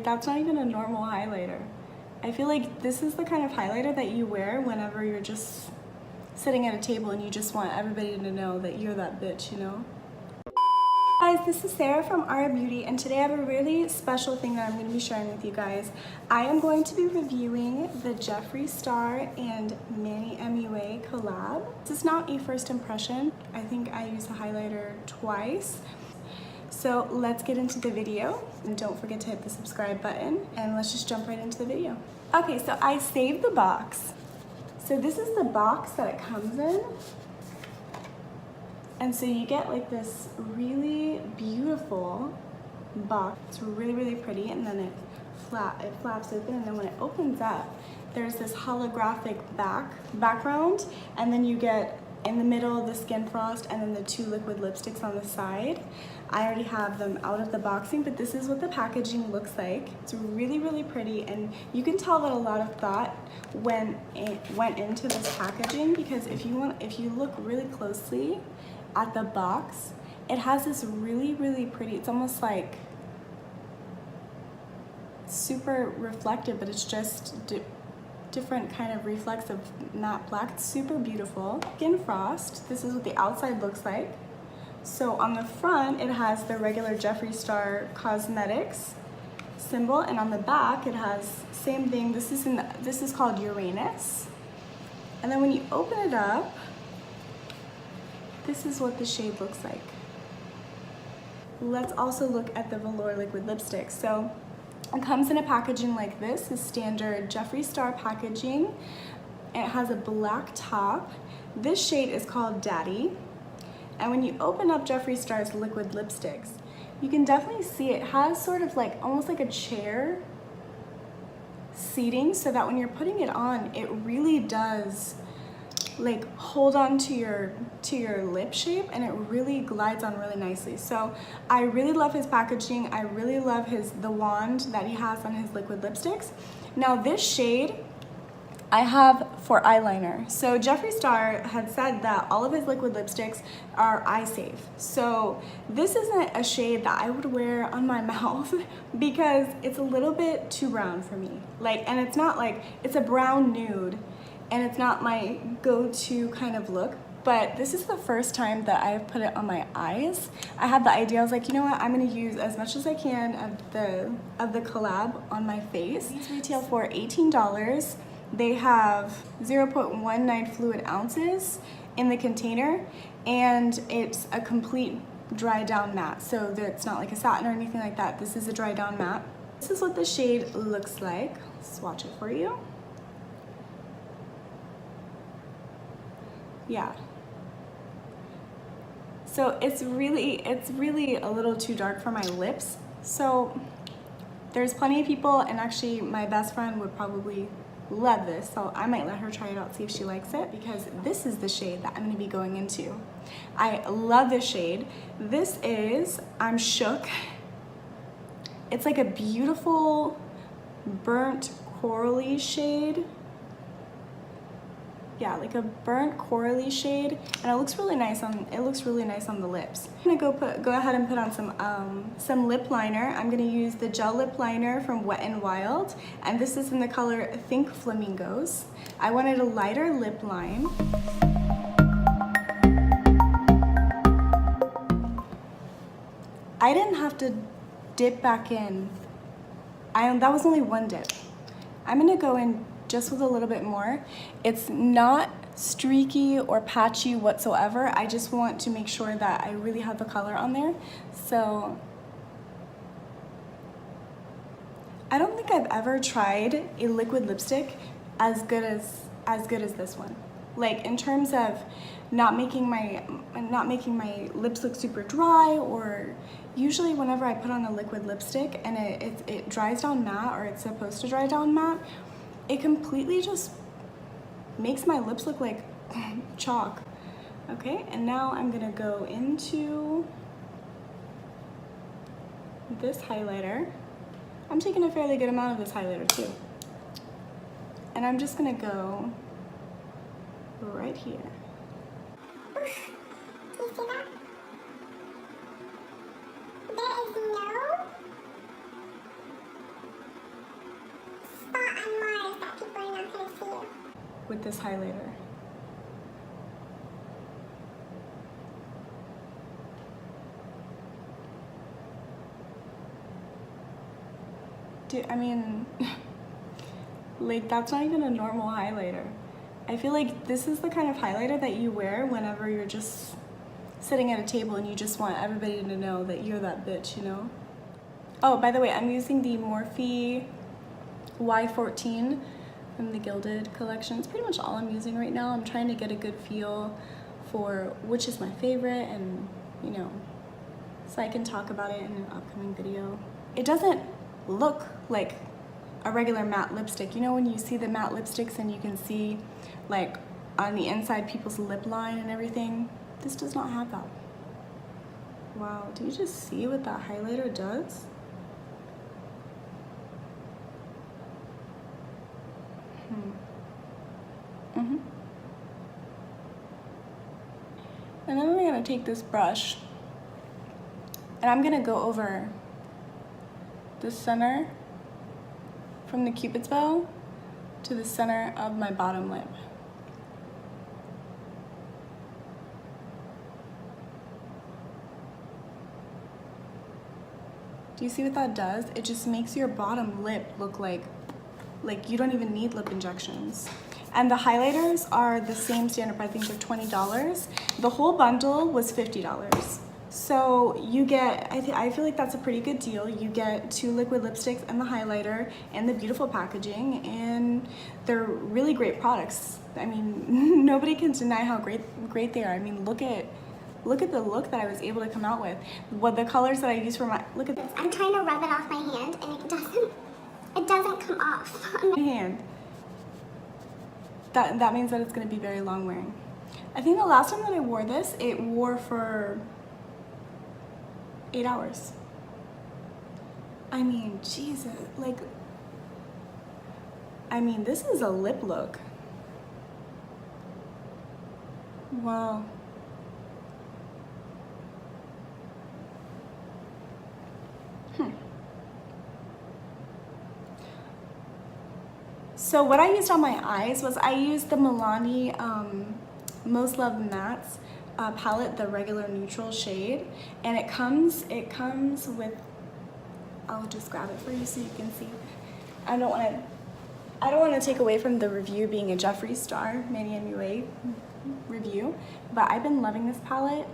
that's not even a normal highlighter. I feel like this is the kind of highlighter that you wear whenever you're just sitting at a table and you just want everybody to know that you're that bitch, you know? Guys, this is Sarah from Ara Beauty, and today I have a really special thing that I'm going to be sharing with you guys. I am going to be reviewing the Jeffree Star and Manny MUA collab. This is not a first impression. I think I used the highlighter twice. So let's get into the video, and don't forget to hit the subscribe button, and let's just jump right into the video. Okay, so I saved the box. So this is the box that it comes in. And so you get like this really beautiful box. It's really, really pretty, and then it flaps open, and then when it opens up, there's this holographic background, and then you get in the middle the Skin Frost and then the two liquid lipsticks on the side. I already have them out of the boxing, but this is what the packaging looks like. It's really, really pretty, and you can tell that a lot of thought went into this packaging, because if you look really closely at the box, it has this really, really pretty, it's almost like super reflective, but it's just different kind of reflexive matte black. It's super beautiful. Skin Frost, this is what the outside looks like. So on the front, it has the regular Jeffree Star Cosmetics symbol, and on the back, it has same thing. This is called Uranus. And then when you open it up, this is what the shade looks like. Let's also look at the Velour liquid lipstick. So it comes in a packaging like this, the standard Jeffree Star packaging. It has a black top. This shade is called Daddy. And when you open up Jeffree Star's liquid lipsticks, you can definitely see it has sort of like, almost like a chair seating, so that when you're putting it on, it really does like hold on to your lip shape, and it really glides on really nicely. So I really love his packaging. I really love the wand that he has on his liquid lipsticks. Now this shade I have for eyeliner. So Jeffree Star had said that all of his liquid lipsticks are eye safe. So this isn't a shade that I would wear on my mouth because it's a little bit too brown for me. And it's not like, it's a brown nude, and it's not my go-to kind of look, but this is the first time that I've put it on my eyes. I had the idea, I was like, you know what, I'm gonna use as much as I can of the collab on my face. These retail for $18. They have 0.19 fluid ounces in the container, and it's a complete dry down matte, so that it's not like a satin or anything like that. This is a dry down matte. This is what the shade looks like. I'll swatch it for you. Yeah. So it's really a little too dark for my lips. So there's plenty of people, and actually my best friend would probably love this, so I might let her try it out, see if she likes it, because this is the shade that I'm going to be going into. I love this shade. This is I'm Shook. It's like a beautiful burnt corally shade. Yeah, like a burnt corally shade, and it looks really nice on the lips. I'm gonna go ahead and put on some lip liner. I'm gonna use the gel lip liner from Wet n Wild, and this is in the color Think Flamingos. I wanted a lighter lip line. I didn't have to dip back in. That was only one dip. I'm gonna go in just with a little bit more. It's not streaky or patchy whatsoever. I just want to make sure that I really have the color on there. So I don't think I've ever tried a liquid lipstick as good as this one. Like, in terms of not making my lips look super dry, or usually whenever I put on a liquid lipstick and it dries down matte, or it's supposed to dry down matte, it completely just makes my lips look like chalk. Okay, and now I'm gonna go into this highlighter. I'm taking a fairly good amount of this highlighter too. And I'm just gonna go right here. Do you see that? There is with this highlighter. Dude, I mean, like that's not even a normal highlighter. I feel like this is the kind of highlighter that you wear whenever you're just sitting at a table and you just want everybody to know that you're that bitch, you know? Oh, by the way, I'm using the Morphe Y14 from the Gilded collection. It's pretty much all I'm using right now. I'm trying to get a good feel for which is my favorite and, you know, so I can talk about it in an upcoming video. It doesn't look like a regular matte lipstick. You know when you see the matte lipsticks and you can see like on the inside people's lip line and everything? This does not have that. Wow, do you just see what that highlighter does? And then I'm gonna take this brush and I'm gonna go over the center from the Cupid's bow to the center of my bottom lip. Do you see what that does? It just makes your bottom lip look like you don't even need lip injections. And the highlighters are the same standard price. I think they're $20. The whole bundle was $50. So you get, I feel like that's a pretty good deal. You get 2 liquid lipsticks and the highlighter and the beautiful packaging, and they're really great products. I mean, nobody can deny how great they are. I mean, look at the look that I was able to come out with. What the colors that I use for my, look at this. I'm trying to rub it off my hand and it doesn't come off on My hand. That means that it's gonna be very long wearing. I think the last time that I wore this, it wore for 8 hours. I mean, Jesus, like, I mean, this is a lip look. Wow. So what I used on my eyes was I used the Milani Most Loved Mattes palette, the regular neutral shade, and it comes with, I'll just grab it for you so you can see. I don't want to take away from the review being a Jeffree star, Manny MUA review, but I've been loving this palette.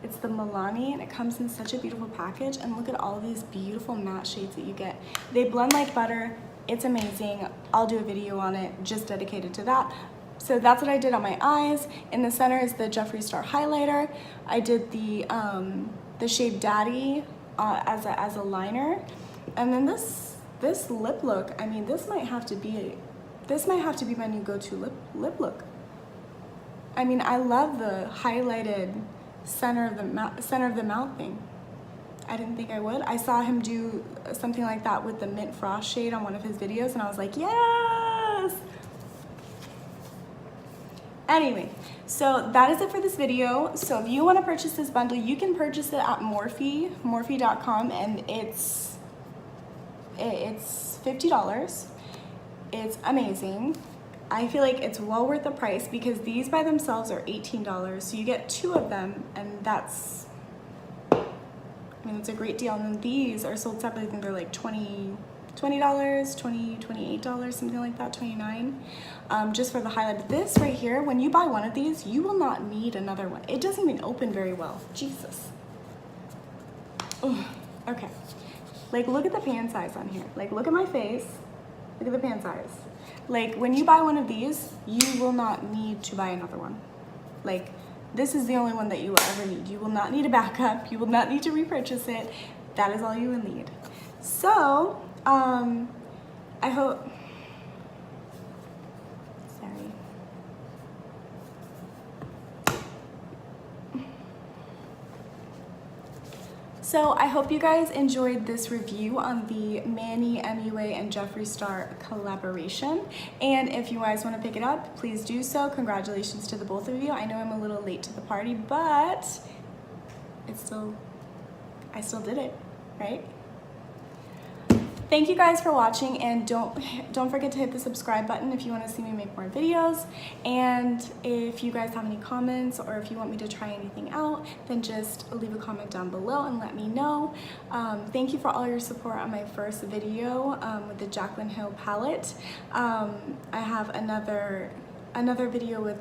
It's the Milani and it comes in such a beautiful package, and look at all of these beautiful matte shades that you get. They blend like butter. It's amazing. I'll do a video on it just dedicated to that. So that's what I did on my eyes. In the center is the Jeffree Star highlighter. I did the shade Daddy as a liner, and then this lip look. I mean, this might have to be my new go-to lip look. I mean, I love the highlighted center of the mouth thing. I didn't think I would. I saw him do something like that with the Mint Frost shade on one of his videos, and I was like, yes! Anyway, so that is it for this video. So if you want to purchase this bundle, you can purchase it at Morphe.com, and it's $50. It's amazing. I feel like it's well worth the price because these by themselves are $18. So you get 2 of them, and that's, I mean, it's a great deal. And then these are sold separately. I think they're like $28, something like that, $29, just for the highlight. But this right here, when you buy one of these, you will not need another one. It doesn't even open very well. Jesus. Ugh. Okay. Like, look at the pan size on here. Like, look at my face. Look at the pan size. Like, when you buy one of these, you will not need to buy another one. Like, this is the only one that you will ever need. You will not need a backup. You will not need to repurchase it. That is all you will need. So, I hope, sorry. So I hope you guys enjoyed this review on the Manny MUA and Jeffree Star collaboration. And if you guys want to pick it up, please do so. Congratulations to the both of you. I know I'm a little late to the party, but I still did it, right? thank you guys for watching, and don't forget to hit the subscribe button if you want to see me make more videos. And if you guys have any comments or if you want me to try anything out, then just leave a comment down below and let me know. Thank you for all your support on my first video with the Jaclyn Hill palette. I have another video with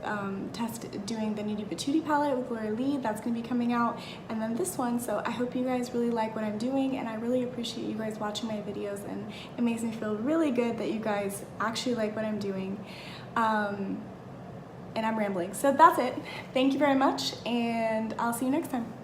doing the Nudie Patootie palette with Laura Lee. That's going to be coming out, and then this one. So I hope you guys really like what I'm doing, and I really appreciate you guys watching my videos, and it makes me feel really good that you guys actually like what I'm doing. And I'm rambling, so that's it. Thank you very much, and I'll see you next time.